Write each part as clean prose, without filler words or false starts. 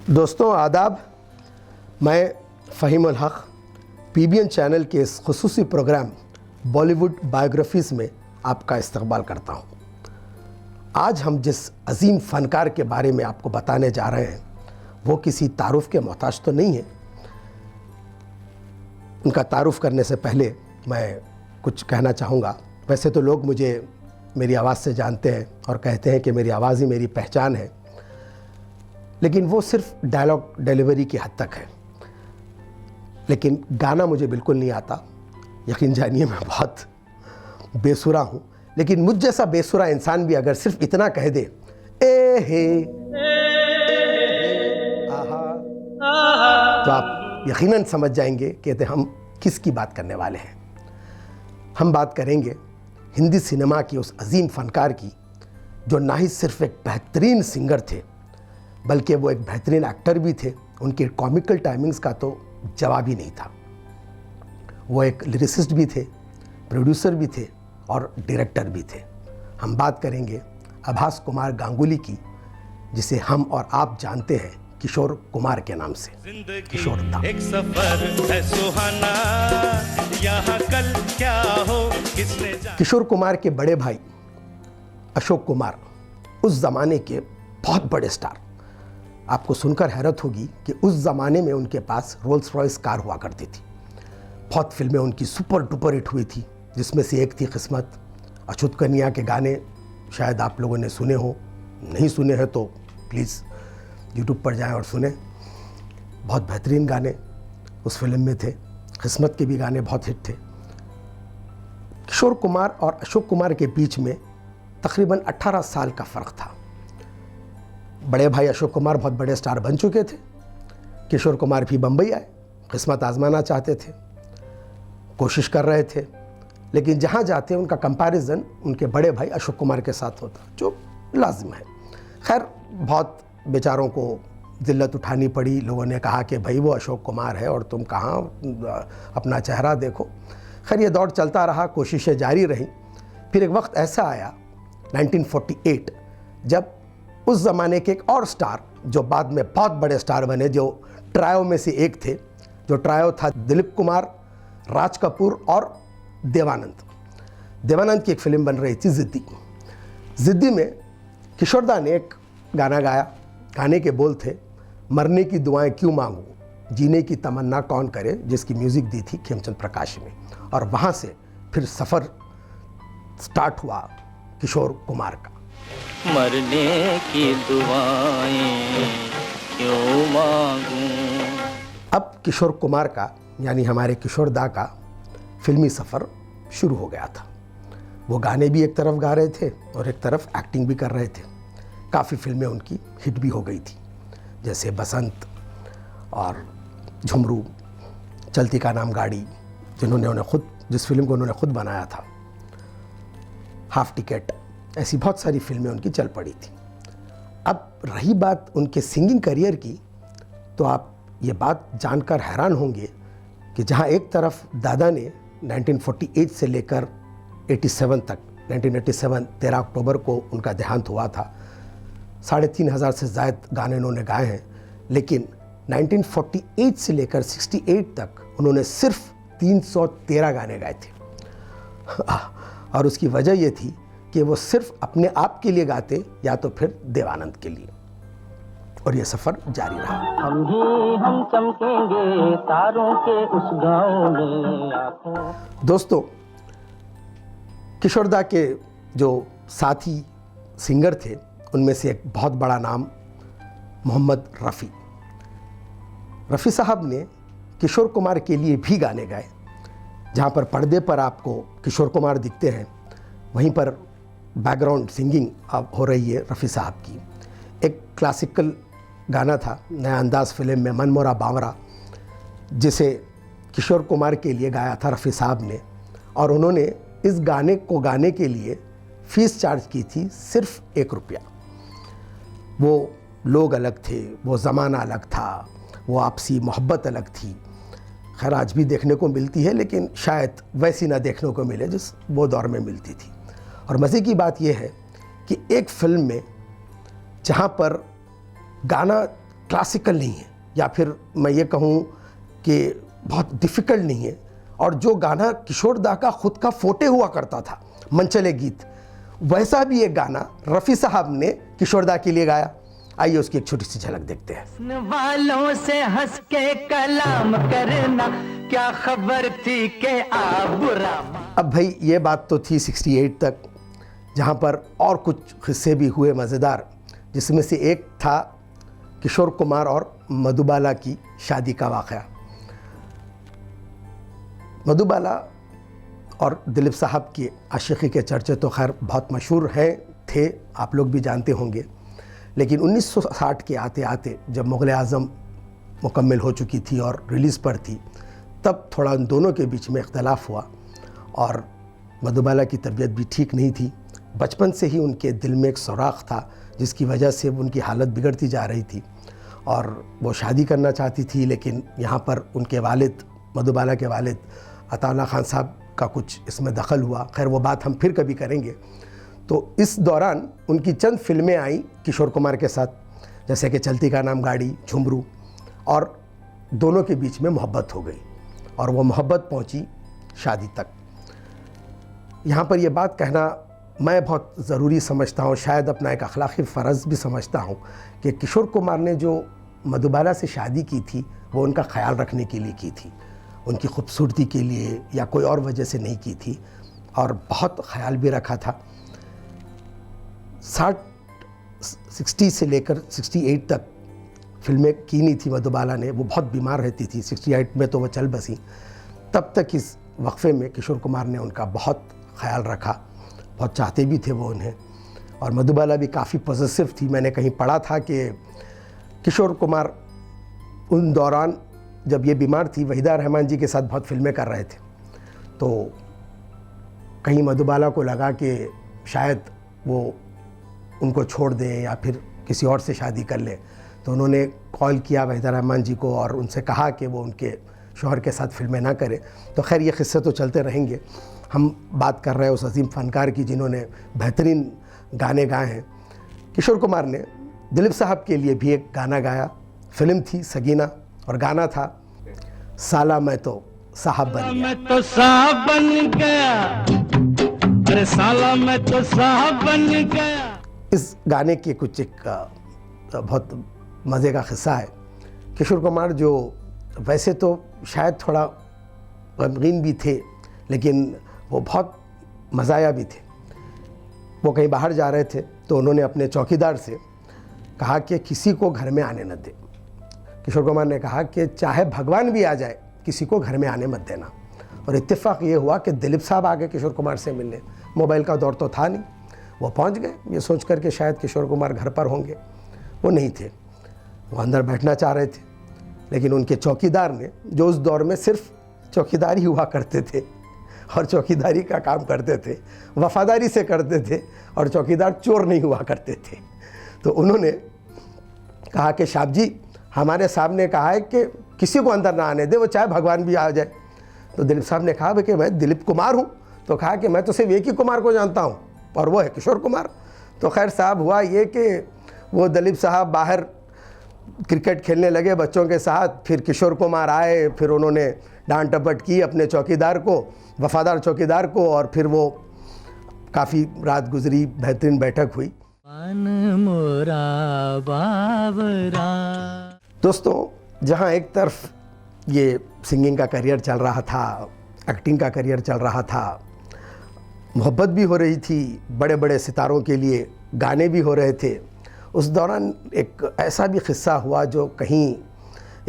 दोस्तों आदाब, मैं फ़हीमुल हक़ PBN चैनल के इस ख़ुसूसी प्रोग्राम बॉलीवुड बायोग्राफीज़ में आपका इस्तक़बाल करता हूँ। आज हम जिस अजीम फ़नकार के बारे में आपको बताने जा रहे हैं वो किसी तारुफ़ के मोहताज तो नहीं है। उनका तारुफ़ करने से पहले मैं कुछ कहना चाहूँगा। वैसे तो लोग मुझे मेरी आवाज़ से जानते हैं और कहते हैं कि मेरी आवाज़ ही मेरी पहचान है, लेकिन वो सिर्फ डायलॉग डिलीवरी की हद तक है। लेकिन गाना मुझे बिल्कुल नहीं आता। यकीन जानिए मैं बहुत बेसुरा हूँ, लेकिन मुझ जैसा बेसुरा इंसान भी अगर सिर्फ इतना कह दे ए हे आहा, तो आप यकीनन समझ जाएंगे कि हम किसकी बात करने वाले हैं। हम बात करेंगे हिंदी सिनेमा की उस अजीम फ़नकार की जो ना ही सिर्फ एक बेहतरीन सिंगर थे बल्कि वो एक बेहतरीन एक्टर भी थे। उनके कॉमिकल टाइमिंग्स का तो जवाब ही नहीं था। वो एक लिरिसिस्ट भी थे, प्रोड्यूसर भी थे और डायरेक्टर भी थे। हम बात करेंगे आभास कुमार गांगुली की, जिसे हम और आप जानते हैं किशोर कुमार के नाम से। किशोर दा एक सफर है सुहाना, यहाँ कल क्या हो किसने जाना। किशोर कुमार के बड़े भाई अशोक कुमार उस ज़माने के बहुत बड़े स्टार। आपको सुनकर हैरत होगी कि उस ज़माने में उनके पास रोल्स रॉयस कार हुआ करती थी। बहुत फिल्में उनकी सुपर डुपर हिट हुई थी, जिसमें से एक थी किस्मत। अछूत कन्या के गाने शायद आप लोगों ने सुने हो, नहीं सुने हैं तो प्लीज़ यूट्यूब पर जाएं और सुने। बहुत बेहतरीन गाने उस फिल्म में थे। किस्मत के भी गाने बहुत हिट थे। किशोर कुमार और अशोक कुमार के बीच में तकरीबन 18 साल का फ़र्क था। बड़े भाई अशोक कुमार बहुत बड़े स्टार बन चुके थे। किशोर कुमार भी बम्बई आए, किस्मत आजमाना चाहते थे, कोशिश कर रहे थे, लेकिन जहाँ जाते उनका कंपैरिजन उनके बड़े भाई अशोक कुमार के साथ होता, जो लाजिम है। खैर, बहुत बेचारों को ज़िल्लत उठानी पड़ी। लोगों ने कहा कि भाई वो अशोक कुमार है और तुम कहाँ, अपना चेहरा देखो। खैर, ये दौर चलता रहा, कोशिशें जारी रहीं। फिर एक वक्त ऐसा आया 1948 जब उस ज़माने के एक और स्टार जो बाद में बहुत बड़े स्टार बने, जो ट्रायो में से एक थे, जो ट्रायो था दिलीप कुमार, राज कपूर और देवानंद। देवानंद की एक फ़िल्म बन रही थी ज़िद्दी। ज़िद्दी में किशोरदा ने एक गाना गाया। गाने के बोल थे, मरने की दुआएं क्यों मांगूं, जीने की तमन्ना कौन करे, जिसकी म्यूज़िक दी थी खेमचंद प्रकाश ने। और वहाँ से फिर सफ़र स्टार्ट हुआ किशोर कुमार का। मरने की दुआएं क्यों मांगूं। अब किशोर कुमार का यानी हमारे किशोर दा का फिल्मी सफ़र शुरू हो गया था। वो गाने भी एक तरफ गा रहे थे और एक तरफ एक्टिंग भी कर रहे थे। काफ़ी फिल्में उनकी हिट भी हो गई थी, जैसे बसंत और झुमरू, चलती का नाम गाड़ी, जिस फिल्म को उन्होंने खुद बनाया था, हाफ टिकट, ऐसी बहुत सारी फिल्में उनकी चल पड़ी थी। अब रही बात उनके सिंगिंग करियर की, तो आप ये बात जानकर हैरान होंगे कि जहाँ एक तरफ दादा ने 1948 से लेकर 87 तक, 1987 13 अक्टूबर को उनका देहांत हुआ था, 3,500 से ज़ायद गाने उन्होंने गाए हैं, लेकिन 1948 से लेकर 68 तक उन्होंने सिर्फ 313 गाने गाए थे। और उसकी वजह ये थी कि वो सिर्फ अपने आप के लिए गाते या तो फिर देवानंद के लिए, और ये सफ़र जारी रहा। हम चमकेंगे तारों के उस गाँव में। दोस्तों, किशोरदा के जो साथी सिंगर थे उनमें से एक बहुत बड़ा नाम मोहम्मद रफ़ी। रफ़ी साहब ने किशोर कुमार के लिए भी गाने गाए। जहाँ पर पर्दे पर आपको किशोर कुमार दिखते हैं, वहीं पर बैकग्राउंड सिंगिंग अब हो रही है रफ़ी साहब की। एक क्लासिकल गाना था नया अंदाज़ फिल्म में, मन मोरा बावरा, जिसे किशोर कुमार के लिए गाया था रफ़ी साहब ने। और उन्होंने इस गाने को गाने के लिए फ़ीस चार्ज की थी सिर्फ ₹1। वो लोग अलग थे, वो ज़माना अलग था, वो आपसी मोहब्बत अलग थी। खैर, आज भी देखने को मिलती है, लेकिन शायद वैसी ना देखने को मिले जिस वो दौर में मिलती थी। और मज़े की बात यह है कि एक फ़िल्म में जहाँ पर गाना क्लासिकल नहीं है, या फिर मैं ये कहूँ कि बहुत डिफ़िकल्ट नहीं है। और जो गाना किशोर दा का खुद का फोटे हुआ करता था, मनचले गीत, वैसा भी एक गाना रफ़ी साहब ने किशोर दा के लिए गाया। आइए उसकी एक छोटी सी झलक देखते हैं। वालों से हंस के कलाम करना, क्या खबर थी कि आप बुरा। अब भाई ये बात तो थी 68 तक, जहाँ पर और कुछ किस्से भी हुए मज़ेदार, जिसमें से एक था किशोर कुमार और मधुबाला की शादी का वाक़या। मधुबाला और दिलीप साहब की आशिकी के चर्चे तो खैर बहुत मशहूर हैं, थे, आप लोग भी जानते होंगे। लेकिन 1960 के आते आते जब मुग़ल आज़म मुकम्मल हो चुकी थी और रिलीज़ पर थी, तब थोड़ा उन दोनों के बीच में इख्तलाफ हुआ और मधुबाला की तबीयत भी ठीक नहीं थी। बचपन से ही उनके दिल में एक सुराख था, जिसकी वजह से उनकी हालत बिगड़ती जा रही थी और वो शादी करना चाहती थी। लेकिन यहाँ पर उनके वालिद, मधुबाला के वालिद अताउल्लाह खान साहब का कुछ इसमें दखल हुआ। खैर वो बात हम फिर कभी करेंगे। तो इस दौरान उनकी चंद फिल्में आई किशोर कुमार के साथ, जैसे कि चलती का नाम गाड़ी, झुमरू, और दोनों के बीच में मोहब्बत हो गई और वो मोहब्बत पहुंची शादी तक। यहाँ पर यह बात कहना मैं बहुत ज़रूरी समझता हूँ, शायद अपना एक अखलाक़ी फ़र्ज़ भी समझता हूँ, कि किशोर कुमार ने जो मधुबाला से शादी की थी वो उनका ख्याल रखने के लिए की थी, उनकी खूबसूरती के लिए या कोई और वजह से नहीं की थी, और बहुत ख्याल भी रखा था। 60 से लेकर 68 तक फिल्में की नहीं थी मधुबाला ने, वो बहुत बीमार रहती थी। 68 में तो वो चल बसी। तब तक इस वक्फे में किशोर कुमार ने उनका बहुत ख्याल रखा, बहुत चाहते भी थे वो उन्हें। और मधुबाला भी काफ़ी पॉजिटिव थी। मैंने कहीं पढ़ा था कि किशोर कुमार उन दौरान जब ये बीमार थी, वहीदा रहमान जी के साथ बहुत फिल्में कर रहे थे, तो कहीं मधुबाला को लगा कि शायद वो उनको छोड़ दें या फिर किसी और से शादी कर लें। तो उन्होंने कॉल किया वहीदा रहमान जी को और उनसे कहा कि वो उनके शौहर के साथ फिल्में ना करें। तो खैर ये किस्से तो चलते रहेंगे। हम बात कर रहे हैं उस अजीम फ़नकार की जिन्होंने बेहतरीन गाने गाए हैं। किशोर कुमार ने दिलीप साहब के लिए भी एक गाना गाया। फिल्म थी सगीना और गाना था साला मैं तो साहब बन गया। मैं तो साहब बन गया, अरे साला मैं तो साहब बन गया। इस गाने के कुछ एक बहुत मज़े का किस्सा है। किशोर कुमार जो वैसे तो शायद थोड़ा गमगीन भी थे, लेकिन वो बहुत मज़ाया भी थे। वो कहीं बाहर जा रहे थे तो उन्होंने अपने चौकीदार से कहा कि किसी को घर में आने न दे। किशोर कुमार ने कहा कि चाहे भगवान भी आ जाए, किसी को घर में आने मत देना। और इत्तेफाक ये हुआ कि दिलीप साहब आ गए किशोर कुमार से मिलने। मोबाइल का दौर तो था नहीं, वो पहुंच गए ये सोच कर के शायद किशोर कुमार घर पर होंगे। वो नहीं थे, वो अंदर बैठना चाह रहे थे। लेकिन उनके चौकीदार ने, जो उस दौर में सिर्फ चौकीदारी हुआ करते थे और चौकीदारी का काम करते थे, वफादारी से करते थे, और चौकीदार चोर नहीं हुआ करते थे, तो उन्होंने कहा कि साहब जी हमारे साहब ने कहा है कि किसी को अंदर ना आने दे, वो चाहे भगवान भी आ जाए। तो दिलीप साहब ने कहा कि मैं दिलीप कुमार हूँ। तो कहा कि मैं तो सिर्फ एक ही कुमार को जानता हूँ और वो है किशोर कुमार। तो खैर साहब हुआ ये कि वो दिलीप साहब बाहर क्रिकेट खेलने लगे बच्चों के साथ, फिर किशोर कुमार आए, फिर उन्होंने डांट टपट की अपने चौकीदार को, वफादार चौकीदार को, और फिर वो काफ़ी रात गुजरी, बेहतरीन बैठक हुई। दोस्तों, जहाँ एक तरफ ये सिंगिंग का करियर चल रहा था, एक्टिंग का करियर चल रहा था, मोहब्बत भी हो रही थी, बड़े बड़े सितारों के लिए गाने भी हो रहे थे, उस दौरान एक ऐसा भी किस्सा हुआ जो कहीं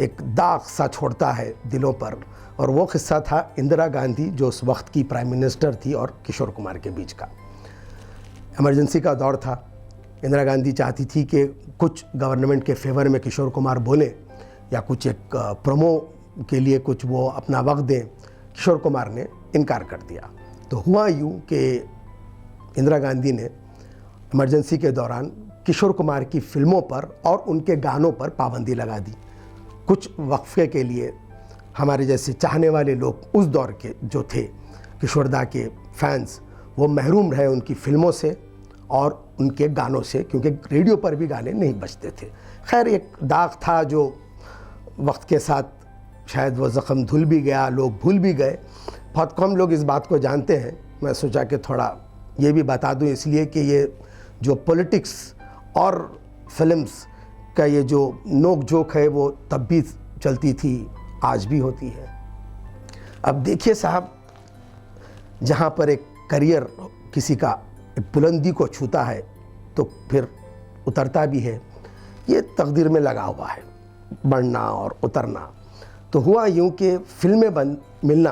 एक दाग सा छोड़ता है दिलों पर। और वो किस्सा था इंदिरा गांधी, जो उस वक्त की प्राइम मिनिस्टर थी, और किशोर कुमार के बीच का। इमरजेंसी का दौर था। इंदिरा गांधी चाहती थी कि कुछ गवर्नमेंट के फेवर में किशोर कुमार बोले या कुछ एक प्रोमो के लिए कुछ वो अपना वक्त दें। किशोर कुमार ने इनकार कर दिया। तो हुआ यूँ कि इंदिरा गांधी ने इमरजेंसी के दौरान किशोर कुमार की फिल्मों पर और उनके गानों पर पाबंदी लगा दी। कुछ वक्फे के लिए हमारे जैसे चाहने वाले लोग उस दौर के जो थे किशोर दा के फैंस, वो महरूम रहे उनकी फिल्मों से और उनके गानों से, क्योंकि रेडियो पर भी गाने नहीं बजते थे। खैर एक दाग था जो वक्त के साथ शायद वो ज़ख्म धुल भी गया, लोग भूल भी गए। बहुत कम लोग इस बात को जानते हैं। मैं सोचा कि थोड़ा ये भी बता दूं, इसलिए कि ये जो पॉलिटिक्स और फिल्म्स का ये जो नोक झोंक है वो तब भी चलती थी, आज भी होती है। अब देखिए साहब, जहाँ पर एक करियर किसी का एक बुलंदी को छूता है तो फिर उतरता भी है, ये तकदीर में लगा हुआ है, बढ़ना और उतरना। तो हुआ यूँ कि फिल्में बंद मिलना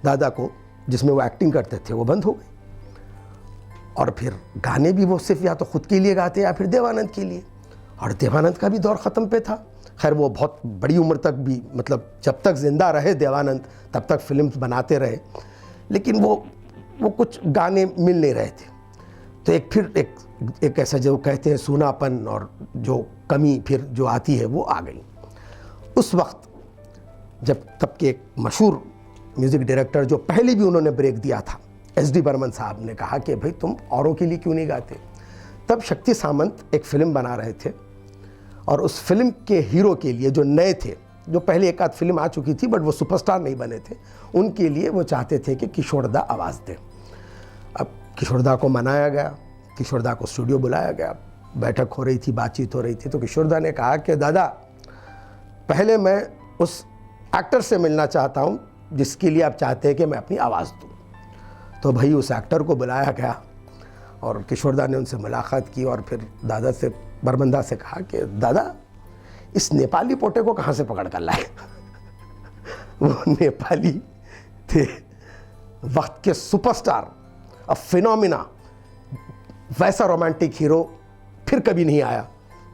दादा को, जिसमें वो एक्टिंग करते थे, वो बंद हो गई। और फिर गाने भी वो सिर्फ या तो ख़ुद के लिए गाते या फिर देवानंद के लिए, और देवानंद का भी दौर ख़त्म पे था। खैर वो बहुत बड़ी उम्र तक भी, मतलब जब तक ज़िंदा रहे देवानंद तब तक फिल्म्स बनाते रहे, लेकिन वो कुछ गाने मिल नहीं रहे थे। तो एक ऐसा जो कहते हैं सूनापन और जो कमी फिर जो आती है वो आ गई। उस वक्त जब तब के एक मशहूर म्यूज़िक डायरेक्टर, जो पहले भी उन्होंने ब्रेक दिया था, SD बर्मन साहब ने कहा कि भाई तुम औरों के लिए क्यों नहीं गाते। तब शक्ति सामंत एक फ़िल्म बना रहे थे और उस फिल्म के हीरो के लिए, जो नए थे, जो पहले एक आध फिल्म आ चुकी थी बट वो सुपरस्टार नहीं बने थे, उनके लिए वो चाहते थे कि किशोरदा आवाज़ दें। अब किशोरदा को मनाया गया, किशोरदा को स्टूडियो बुलाया गया, बैठक हो रही थी, बातचीत हो रही थी। तो किशोरदा ने कहा कि दादा, पहले मैं उस एक्टर से मिलना चाहता हूँ जिसके लिए आप चाहते हैं कि मैं अपनी आवाज़ दूँ। तो भाई उस एक्टर को बुलाया गया और किशोरदा ने उनसे मुलाकात की और फिर दादा से, बर्मंदा से कहा कि दादा, इस नेपाली पोटे को कहाँ से पकड़ कर लाए। वो नेपाली थे, वक्त के सुपरस्टार, अ फिनोमिना, वैसा रोमांटिक हीरो फिर कभी नहीं आया।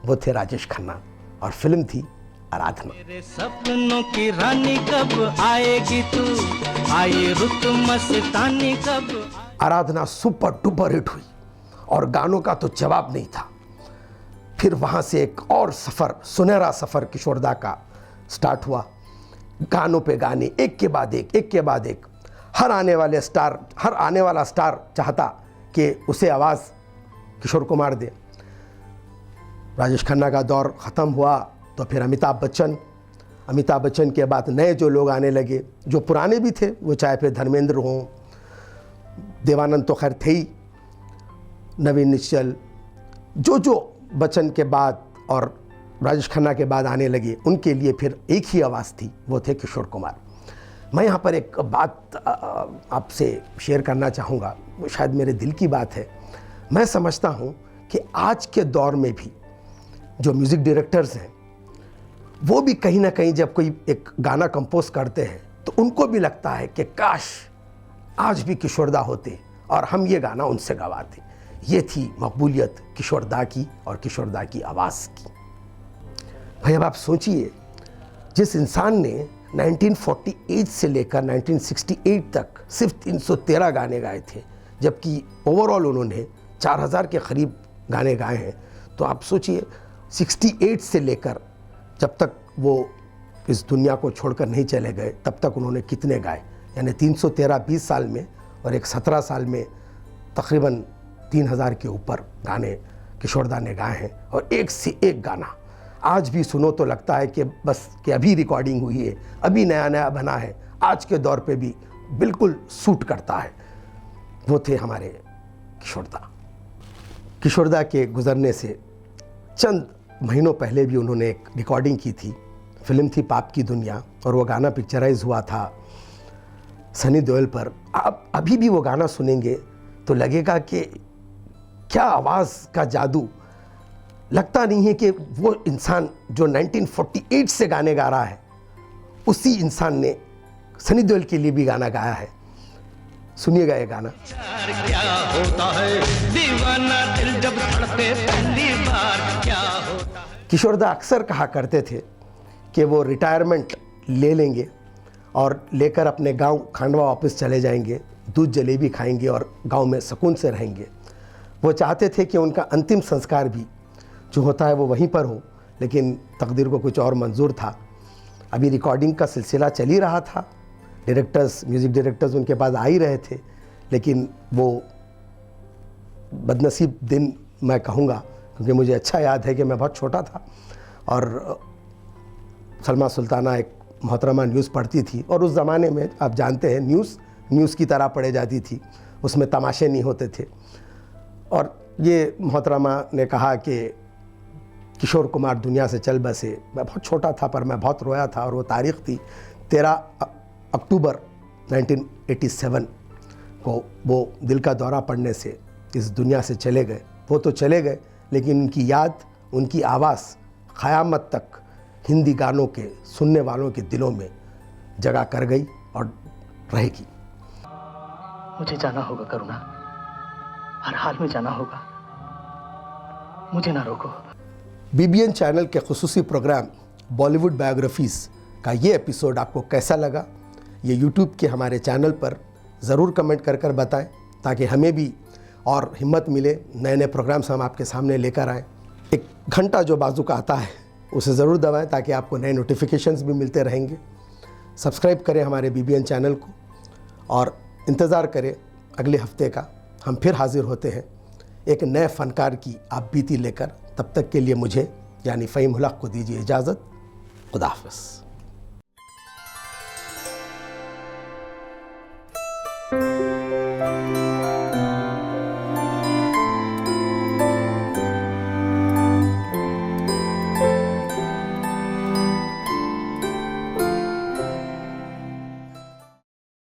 वो थे राजेश खन्ना और फिल्म थी आराधना। मेरे सपनों की रानी कब आएगी तू, आई रुत मस्तानी कब। आराधना सुपर डुपर हिट हुई और गानों का तो जवाब नहीं था। फिर वहाँ से एक और सफ़र, सुनहरा सफ़र किशोरदा का स्टार्ट हुआ। गानों पे गाने, एक के बाद एक। हर आने वाला स्टार चाहता कि उसे आवाज़ किशोर कुमार दे। राजेश खन्ना का दौर ख़त्म हुआ तो फिर अमिताभ बच्चन के बाद नए जो लोग आने लगे, जो पुराने भी थे, वो चाहे फिर धर्मेंद्र हों, देवानंद तो खैर थे ही, नवीन निश्चल, जो बच्चन के बाद और राजेश खन्ना के बाद आने लगे, उनके लिए फिर एक ही आवाज़ थी, वो थे किशोर कुमार। मैं यहाँ पर एक बात आपसे शेयर करना चाहूँगा, वो शायद मेरे दिल की बात है। मैं समझता हूँ कि आज के दौर में भी जो म्यूज़िक डायरेक्टर्स हैं, वो भी कहीं ना कहीं जब कोई एक गाना कंपोज करते हैं तो उनको भी लगता है कि काश आज भी किशोरदा होते और हम ये गाना उनसे गवाते। ये थी मकबूलियत किशोरदा की और किशोरदा की आवाज़ की। भाई अब आप सोचिए, जिस इंसान ने 1948 से लेकर 1968 तक सिर्फ 313 गाने गाए थे, जबकि ओवरऑल उन्होंने 4000 के करीब गाने गाए हैं, तो आप सोचिए 68 से लेकर जब तक वो इस दुनिया को छोड़कर नहीं चले गए तब तक उन्होंने कितने गाए, यानी 313 20 साल में, और एक 17 साल में तकरीबन 3000 के ऊपर गाने किशोरदा ने गाए हैं। और एक से एक गाना आज भी सुनो तो लगता है कि बस कि अभी रिकॉर्डिंग हुई है, अभी नया बना है, आज के दौर पे भी बिल्कुल सूट करता है। वो थे हमारे किशोरदा। किशोरदा के गुज़रने से चंद महीनों पहले भी उन्होंने एक रिकॉर्डिंग की थी, फिल्म थी पाप की दुनिया, और वो गाना पिक्चराइज हुआ था सनी देओल पर। आप अभी भी वो गाना सुनेंगे तो लगेगा कि क्या आवाज़ का जादू। लगता नहीं है कि वो इंसान जो 1948 से गाने गा रहा है, उसी इंसान ने सनी देओल के लिए भी गाना गाया है। सुनिएगा ये गाना। क्या होता है दीवाना दिल जब धड़के पहली बार, क्या होता है। किशोरदा अक्सर कहा करते थे कि वो रिटायरमेंट ले लेंगे और लेकर अपने गांव खांडवा वापस चले जाएंगे, दूध जलेबी खाएंगे और गांव में सुकून से रहेंगे। वो चाहते थे कि उनका अंतिम संस्कार भी जो होता है वो वहीं पर हो, लेकिन तकदीर को कुछ और मंजूर था। अभी रिकॉर्डिंग का सिलसिला चल ही रहा था, म्यूज़िक डायरेक्टर्स उनके पास आ ही रहे थे, लेकिन वो बदनसीब दिन मैं कहूँगा, क्योंकि मुझे अच्छा याद है कि मैं बहुत छोटा था और सलमा सुल्ताना एक मोहतरमा न्यूज़ पढ़ती थी, और उस ज़माने में आप जानते हैं न्यूज़ की तरह पढ़े जाती थी, उसमें तमाशे नहीं होते थे। और ये मोहतरमा ने कहा कि किशोर कुमार दुनिया से चल बसे। मैं बहुत छोटा था पर मैं बहुत रोया था, और वो तारीख़ थी 13 अक्टूबर 1987 को वो दिल का दौरा पड़ने से इस दुनिया से चले गए। वो तो चले गए, लेकिन उनकी याद, उनकी आवाज़ क़यामत तक हिंदी गानों के सुनने वालों के दिलों में जगह कर गई और रहेगी। मुझे जाना होगा करुणा, हर हाल में जाना होगा, मुझे ना रोको। BBN चैनल के खुसूसी प्रोग्राम बॉलीवुड बायोग्राफीज़ का ये एपिसोड आपको कैसा लगा, ये YouTube के हमारे चैनल पर ज़रूर कमेंट कर बताएं, ताकि हमें भी और हिम्मत मिले, नए नए प्रोग्राम्स हम आपके सामने लेकर आएँ। एक घंटा जो बाजू का आता है उसे ज़रूर दबाएं, ताकि आपको नए नोटिफिकेशंस भी मिलते रहेंगे। सब्सक्राइब करें हमारे BBN चैनल को और इंतज़ार करें अगले हफ्ते का। हम फिर हाज़िर होते हैं एक नए फ़नकार की आप बीती लेकर। तब तक के लिए मुझे यानी फ़हीम उल हक को दीजिए इजाज़त। खुदा हाफ़िज़।